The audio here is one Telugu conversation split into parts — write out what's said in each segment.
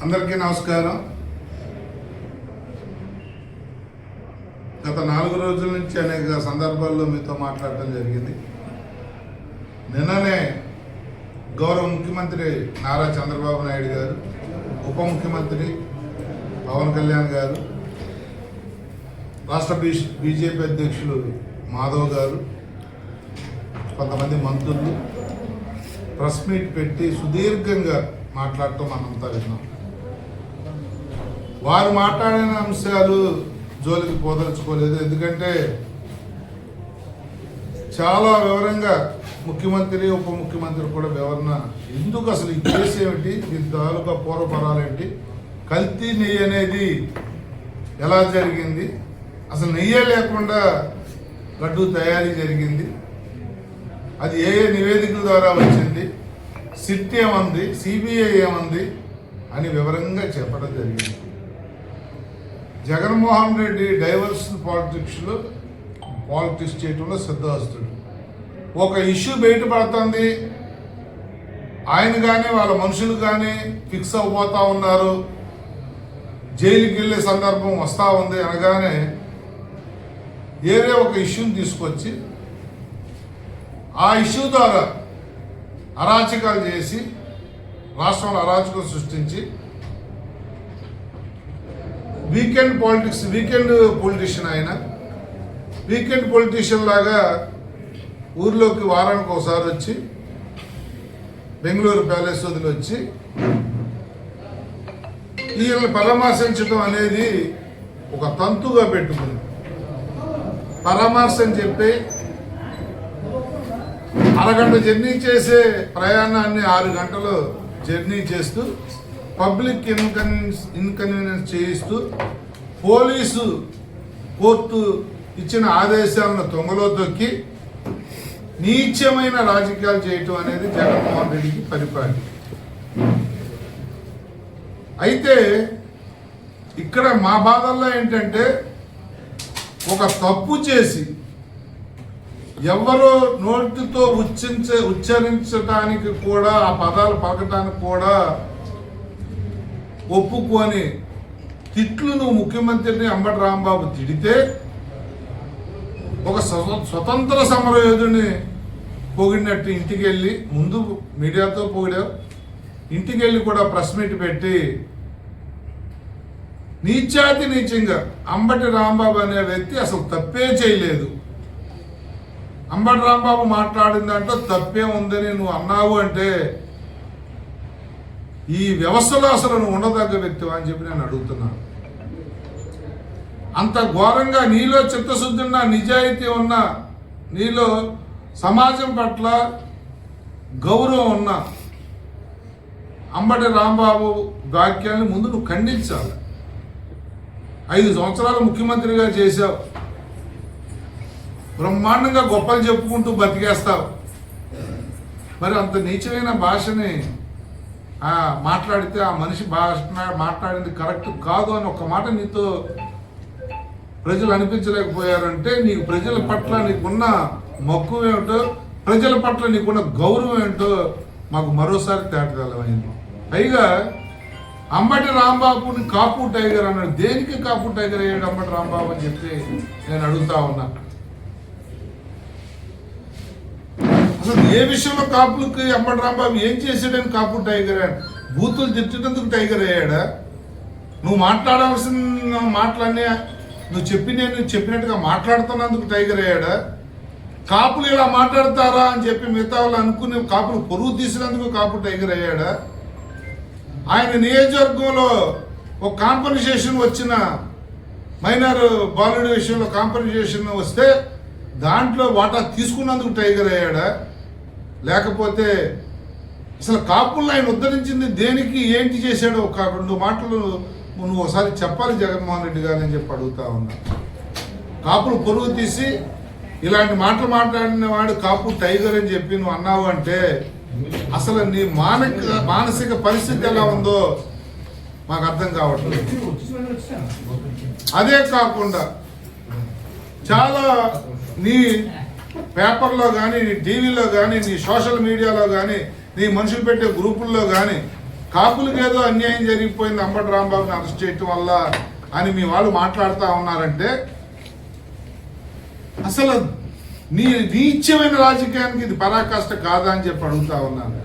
అందరికీ నమస్కారం. గత 4 రోజుల నుంచి అనేక సందర్భాల్లో మీతో మాట్లాడటం జరిగింది. నిన్ననే గౌరవ ముఖ్యమంత్రి నారా చంద్రబాబు నాయుడు గారు, ఉప ముఖ్యమంత్రి పవన్ కళ్యాణ్ గారు, రాష్ట్ర బీజేపీ అధ్యక్షులు మాధవ్ గారు, కొంతమంది మంత్రులు ప్రెస్ మీట్ పెట్టి సుదీర్ఘంగా మాట్లాడటం మనంతా విన్నాం. వారు మాట్లాడిన అంశాలు జోలికి పోదలుచుకోలేదు. ఎందుకంటే చాలా వివరంగా ముఖ్యమంత్రి ఉప ముఖ్యమంత్రి కూడా వివరణ, ఎందుకు అసలు ఈ కేసు ఏమిటి, దీని తాలూకా పూర్వపరాలేంటి, కల్తీ నెయ్యి అనేది ఎలా జరిగింది, అసలు నెయ్యే లేకుండా లడ్డూ తయారీ జరిగింది, అది ఏ నివేదికల ద్వారా వచ్చింది, సిట్ ఏమంది, సిబిఐ ఏమంది అని వివరంగా చెప్పడం జరిగింది. జగన్మోహన్ రెడ్డి డైవర్షన్ పాలిటిక్స్ చేయటంలో సిద్ధహస్తుడు. ఒక ఇష్యూ బయటపడుతుంది, ఆయన కానీ వాళ్ళ మనుషులు కానీ ఫిక్స్ అయిపోతూ ఉన్నారు, జైలుకి వెళ్ళే సందర్భం వస్తూ ఉంది అనగానే ఏదే ఒక ఇష్యూని తీసుకొచ్చి ఆ ఇష్యూ ద్వారా అరాచకాలు చేసి రాష్ట్రంలో అరాచకం సృష్టించి వీకెండ్ పొలిటీషియన్ ఆయన వీకెండ్ పొలిటీషియన్ లాగా ఊర్లోకి వారానికి ఒకసారి వచ్చి బెంగళూరు ప్యాలెస్ వదిలి వచ్చి వీళ్ళని పరామర్శించడం అనేది ఒక తంతుగా పెట్టుకుంది. పరామర్శ అని చెప్పి అరగంట జర్నీ చేసే ప్రయాణాన్ని 6 గంటలు జర్నీ చేస్తూ పబ్లిక్ ఇన్కన్వీనియన్స్ చేయిస్తూ పోలీసు కోర్టు ఇచ్చిన ఆదేశాలను తొంగలో తొక్కి నీచమైన రాజకీయాలు చేయటం అనేది జగన్మోహన్ రెడ్డికి పరిపాలన. అయితే ఇక్కడ మా బాధల్లో ఏంటంటే, ఒక తప్పు చేసి ఎవరో నోటితో ఉచ్చరించడానికి కూడా, ఆ పదాలు పలకటానికి కూడా ఒప్పుకొని తిట్లు నువ్వు ముఖ్యమంత్రిని అంబటి రాంబాబు తిడితే, ఒక స్వతంత్ర సమరయోధుని పొగిడినట్టు ఇంటికి వెళ్ళి, ముందు మీడియాతో పొగిడావు, ఇంటికి వెళ్ళి కూడా ప్రెస్ మీట్ పెట్టి నీచాతి నీచంగా అంబటి రాంబాబు అనే వ్యక్తి అసలు తప్పే చేయలేదు, అంబటి రాంబాబు మాట్లాడిన దాంట్లో తప్పే ఉందని నువ్వు అన్నావు అంటే ఈ వ్యవస్థలో అసలు నువ్వు ఉండదగ్గ వ్యక్తి అని చెప్పి నేను అడుగుతున్నాను. అంత ఘోరంగా నీలో చిత్తశుద్ధి ఉన్న, నిజాయితీ ఉన్న, నీలో సమాజం పట్ల గౌరవం ఉన్న అంబటి రాంబాబు వాక్యాన్ని ముందు నువ్వు ఖండించాలి. 5 సంవత్సరాలు ముఖ్యమంత్రిగా చేశావు, బ్రహ్మాండంగా గొప్పలు చెప్పుకుంటూ బతికేస్తావు. మరి అంత నీచమైన భాషని మాట్లాడితే ఆ మనిషి భాష మాట్లాడింది కరెక్ట్ కాదు అని ఒక మాట నీతో ప్రజలు అనిపించలేకపోయారంటే, నీకు ప్రజల పట్ల నీకున్న మక్కువ ఏమిటో, ప్రజల పట్ల నీకున్న గౌరవం ఏంటో మాకు మరోసారి తేటగలమైంది. పైగా అంబటి రాంబాబుని కాపు టైగర్ అన్నాడు. దేనికి కాపు టైగర్ అయ్యాడు అంబటి రాంబాబు అని చెప్పి నేను అడుగుతా ఉన్నా. అసలు ఏ విషయంలో కాపులకి అంబటి రాంబాబు ఏం చేసాడని కాపు టైగర్ అయ్యాడు? బూతులు తిట్టేందుకు టైగర్ అయ్యాడా? నువ్వు మాట్లాడాల్సిన మాటలన్నీ నువ్వు చెప్పినట్టుగా మాట్లాడుతున్నందుకు టైగర్ అయ్యాడా? కాపులు ఇలా మాట్లాడతారా అని చెప్పి మిగతా వాళ్ళు అనుకుని కాపులు పొరుగు తీసినందుకు కాపు టైగర్ అయ్యాడా? ఆయన నియోజకవర్గంలో ఒక కాంపన్సేషన్ వచ్చిన మైనర్ బాలుడి విషయంలో కాంపన్సేషన్ వస్తే దాంట్లో వాటా తీసుకున్నందుకు టైగర్ అయ్యాడా? లేకపోతే అసలు కాపులను ఆయన ఉద్ధరించింది దేనికి, ఏంటి చేశాడో ఒక 2 మాటలు నువ్వు ఒకసారి చెప్పాలి జగన్మోహన్ రెడ్డి గారు అని చెప్పి అడుగుతా ఉన్నా. కాపులు పొరుగు తీసి ఇలాంటి మాటలు మాట్లాడిన వాడు కాపు టైగర్ అని చెప్పి నువ్వు అన్నావు అంటే అసలు నీ మానసిక పరిస్థితి ఎలా ఉందో మాకు అర్థం కావట్లేదు. అదే కాకుండా చాలా నీ పేపర్లో కానీ, నీ టీవీలో కానీ, నీ సోషల్ మీడియాలో కానీ, నీ మనుషులు పెట్టే గ్రూపుల్లో కానీ కాపులకు ఏదో అన్యాయం జరిగిపోయింది అంబటి రాంబాబుని అరెస్ట్ చేయటం వల్ల అని మీ వాళ్ళు మాట్లాడుతూ ఉన్నారంటే అసలు నీచమైన రాజకీయానికి ఇది పరాకాష్ట కాదా అని చెప్పి అడుగుతా ఉన్నాను.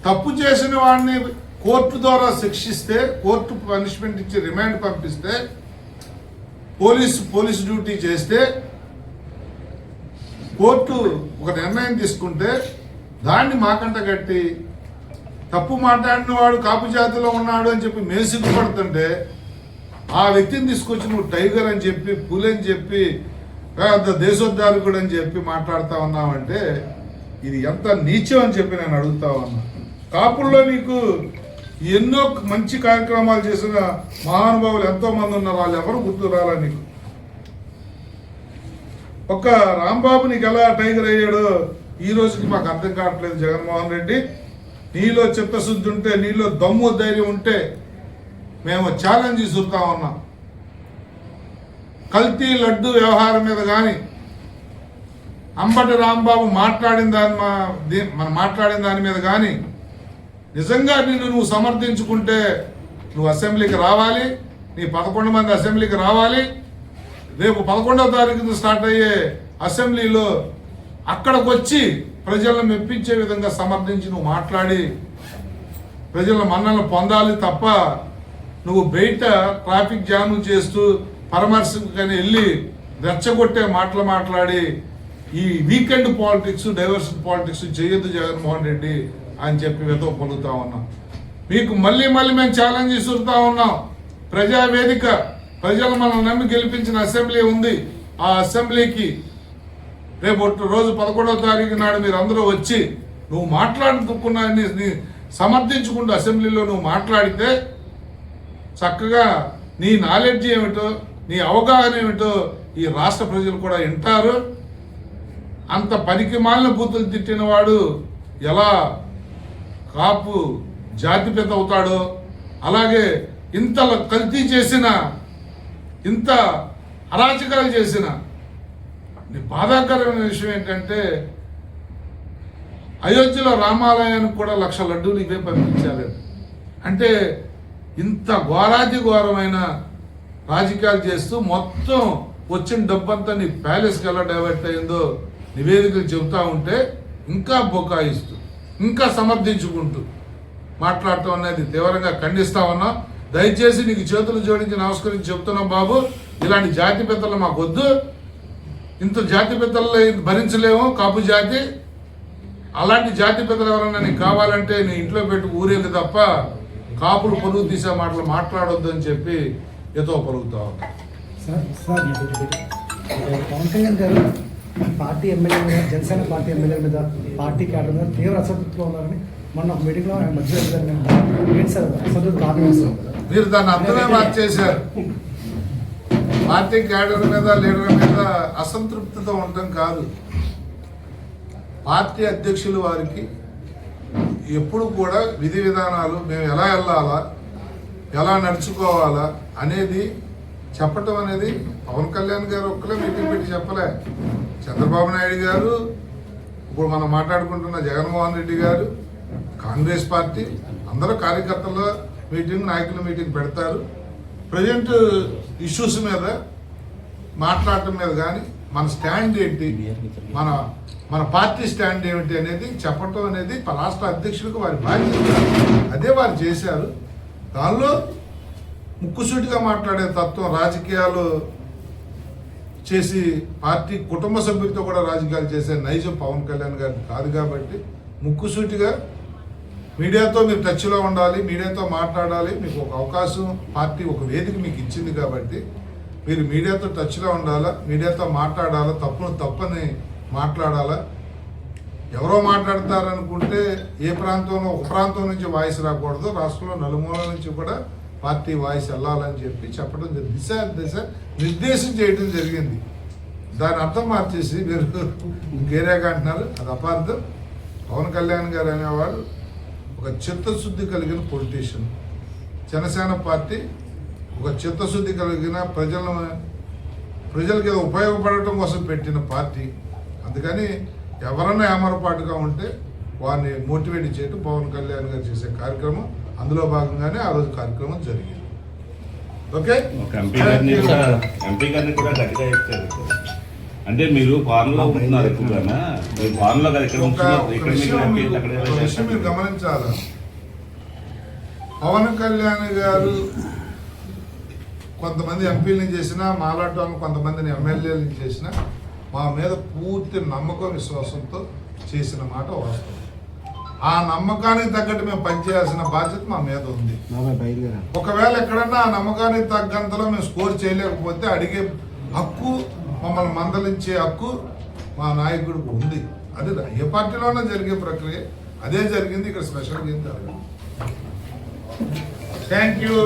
తప్పు చేసిన వాడిని కోర్టు ద్వారా శిక్షిస్తే, కోర్టు పనిష్మెంట్ ఇచ్చి రిమాండ్ పంపిస్తే, పోలీసు డ్యూటీ చేస్తే, కోర్టు ఒక నిర్ణయం తీసుకుంటే దాన్ని మాకంట కట్టి తప్పు మాట్లాడిన వాడు కాపు జాతిలో ఉన్నాడు అని చెప్పి మేము సిగ్గుపడుతుంటే ఆ వ్యక్తిని తీసుకొచ్చి నువ్వు టైగర్ అని చెప్పి, పులి అని చెప్పి, దేశోద్ధారకుడు అని చెప్పి మాట్లాడుతూ ఉన్నావంటే ఇది ఎంత నీచం అని చెప్పి నేను అడుగుతా ఉన్నా. కాపుల్లో నీకు ఎన్నో మంచి కార్యక్రమాలు చేసిన మహానుభావులు ఎంతో మంది ఉన్నారు, వాళ్ళు ఎవరు గుర్తు రాలా నీకు. ఒక్క రాంబాబు నీకు ఎలా టైగర్ అయ్యాడో ఈ రోజుకి మాకు అర్థం కావట్లేదు. జగన్మోహన్ రెడ్డి, నీలో చిత్తశుద్ధి ఉంటే, నీలో దమ్ము ధైర్యం ఉంటే మేము ఛాలెంజ్ ఇస్తుతా ఉన్నాం. కల్తీ లడ్డు వ్యవహారం మీద కానీ, అంబటి రాంబాబు మాట్లాడిన దాని మీద కానీ నిజంగా నువ్వు సమర్థించుకుంటే నువ్వు అసెంబ్లీకి రావాలి. నీ 11 మంది అసెంబ్లీకి రావాలి. రేపు 11వ తారీఖున స్టార్ట్ అయ్యే అసెంబ్లీలో అక్కడికి వచ్చి ప్రజలను మెప్పించే విధంగా సమర్థించి నువ్వు మాట్లాడి ప్రజల మన్నలను పొందాలి తప్ప నువ్వు బయట ట్రాఫిక్ జామ్ చేస్తూ పరామర్శకు కానీ వెళ్ళి రెచ్చగొట్టే మాటలు మాట్లాడి ఈ వీకెండ్ పాలిటిక్స్, డైవర్షన్ పాలిటిక్స్ చేయొద్దు జగన్మోహన్ రెడ్డి అని చెప్పి వెతో పొందుతా ఉన్నాం. మీకు మళ్ళీ మేము ఛాలెంజ్ ఇస్తుతా ఉన్నాం. ప్రజావేదిక, ప్రజలు మనం నమ్మి గెలిపించిన అసెంబ్లీ ఉంది. ఆ అసెంబ్లీకి రేపు రోజు 11వ తారీఖు నాడు మీరు అందరూ వచ్చి నువ్వు మాట్లాడుకున్నాన్ని సమర్థించుకుంటూ అసెంబ్లీలో నువ్వు మాట్లాడితే చక్కగా నీ నాలెడ్జ్ ఏమిటో, నీ అవగాహన ఏమిటో ఈ రాష్ట్ర ప్రజలు కూడా వింటారు. అంత పనికి మాలిన బూతులు తిట్టిన వాడు ఎలా కాపు జాతిపిత అవుతాడో, అలాగే ఇంత కల్తీ చేసిన, ఇంత అరాచకాలు చేసిన బాధాకరమైన విషయం ఏంటంటే అయోధ్యలో రామాలయానికి కూడా 1,00,000 లడ్డూలు ఇవే పంపించారు. అంటే ఇంత ఘోరాతి ఘోరమైన రాజకీయాలు చేస్తూ మొత్తం వచ్చిన డబ్బంతా నీ ప్యాలెస్కి ఎలా డైవర్ట్ అయిందో నివేదికలు చెబుతూ ఉంటే ఇంకా బొకాయిస్తూ, ఇంకా సమర్థించుకుంటూ మాట్లాడటం అనేది తీవ్రంగా ఖండిస్తా ఉన్నా. దయచేసి నీకు చేతులు జోడించి నమస్కరించి చెప్తున్నాం బాబు, ఇలాంటి జాతి పెద్దలు మాకు వద్దు. ఇంత జాతి పెద్దలు భరించలేము కాపు జాతి. అలాంటి జాతి పెద్దలు ఎవరన్నా నీకు కావాలంటే నీ ఇంట్లో పెట్టి ఊరేది తప్ప కాపులు పొరుగు తీసే మాటలు మాట్లాడొద్దు అని చెప్పి ఏదో పలుకుతా ఉంటాం. పవన్ కళ్యాణ్ గారు పార్టీ ఎమ్మెల్యే మీద, జనసేన పార్టీ ఎమ్మెల్యే మీద, పార్టీ క్యాడర్ మీద తీవ్ర అసంతృప్తిలో ఉన్నారని మొన్న ఒక మీటింగ్లో ఆయన మధ్య ఏంటి సార్ అసంతృప్తి కారణం? మీరు దాన్ని అందరూ మార్చేశారు. పార్టీ క్యాడర్ మీద, లీడర్ మీద అసంతృప్తితో ఉండటం కాదు. పార్టీ అధ్యక్షులు వారికి ఎప్పుడు కూడా విధి విధానాలు, మేము ఎలా వెళ్ళాలా, ఎలా నడుచుకోవాలా అనేది చెప్పటం అనేది పవన్ కళ్యాణ్ గారు ఒక్కలే మీటింగ్ పెట్టి చెప్పలే. చంద్రబాబు నాయుడు గారు, ఇప్పుడు మనం మాట్లాడుకుంటున్న జగన్మోహన్ రెడ్డి గారు, కాంగ్రెస్ పార్టీ అందరూ కార్యకర్తల మీటింగ్, నాయకుల మీటింగ్ పెడతారు. ప్రజెంట్ ఇష్యూస్ మీద మాట్లాడటం మీద కానీ మన స్టాండ్ ఏంటి, మన పార్టీ స్టాండ్ ఏమిటి అనేది చెప్పటం అనేది రాష్ట్ర అధ్యక్షులకు వారి బాధ్యత. అదే వారు చేశారు. దానిలో ముక్కుసూటిగా మాట్లాడే తత్వం, రాజకీయాలు చేసి పార్టీ కుటుంబ సభ్యులతో కూడా రాజకీయాలు చేసే నైజం పవన్ కళ్యాణ్ గారు కాదు. కాబట్టి ముక్కుసూటిగా మీడియాతో మీరు టచ్లో ఉండాలి, మీడియాతో మాట్లాడాలి. మీకు ఒక అవకాశం పార్టీ, ఒక వేదిక మీకు ఇచ్చింది కాబట్టి మీరు మీడియాతో టచ్లో ఉండాలా, మీడియాతో మాట్లాడాలా, తప్పును తప్పని మాట్లాడాలా. ఎవరో మాట్లాడతారనుకుంటే ఏ ప్రాంతంలో, ఒక ప్రాంతం నుంచి వాయిస్ రాకూడదు, రాష్ట్రంలో నలుమూల నుంచి కూడా పార్టీ వాయిస్ వెళ్ళాలని చెప్పి చెప్పడం దిశ నిర్దేశం చేయడం జరిగింది. దాని అర్థం మార్చేసి మీరు ఇంకేరేగా అంటున్నారు, అది అపార్థం. పవన్ కళ్యాణ్ గారు అనేవాడు ఒక చిత్తశుద్ధి కలిగిన పొలిటీషియన్. జనసేన పార్టీ ఒక చిత్తశుద్ధి కలిగిన ప్రజలకి ఉపయోగపడటం కోసం పెట్టిన పార్టీ. అందుకని ఎవరన్నా ఏమరపాటుగా ఉంటే వారిని మోటివేట్ చేయడం పవన్ కళ్యాణ్ గారు చేసే కార్యక్రమం అందులో భాగంగానే ఆ రోజు కార్యక్రమం జరిగింది. ఓకే, ఒక ఎంపీ గారిని కూడా గట్టిగా ఇచ్చారు. అంటే మీరు ఫారెన్ లో ఉంటున్నారు ఎక్కువగా, మీరు ఫారెన్ లో ఇక్కడ ఒక విషయం మీరు గమనించాలి. పవన్ కళ్యాణ్ గారు కొంతమంది ఎంపీలను చేసినా, మాలాంటి వాళ్ళని కొంతమందిని ఎమ్మెల్యేలను చేసినా మా మీద పూర్తి నమ్మకం విశ్వాసంతో చేసిన మాట వాస్తవం. ఆ నమ్మకానికి తగ్గట్టు మేము పనిచేయాల్సిన బాధ్యత మా మీద ఉంది. ఒకవేళ ఎక్కడన్నా ఆ నమ్మకానికి తగ్గంతలో మేము స్కోర్ చేయలేకపోతే అడిగే హక్కు, మమ్మల్ని మందలించే హక్కు మా నాయకుడికి ఉంది. అది ఏ పార్టీలోనే జరిగే ప్రక్రియ, అదే జరిగింది. ఇక్కడ స్పెషల్గా ఏం జరగదు. Thank you.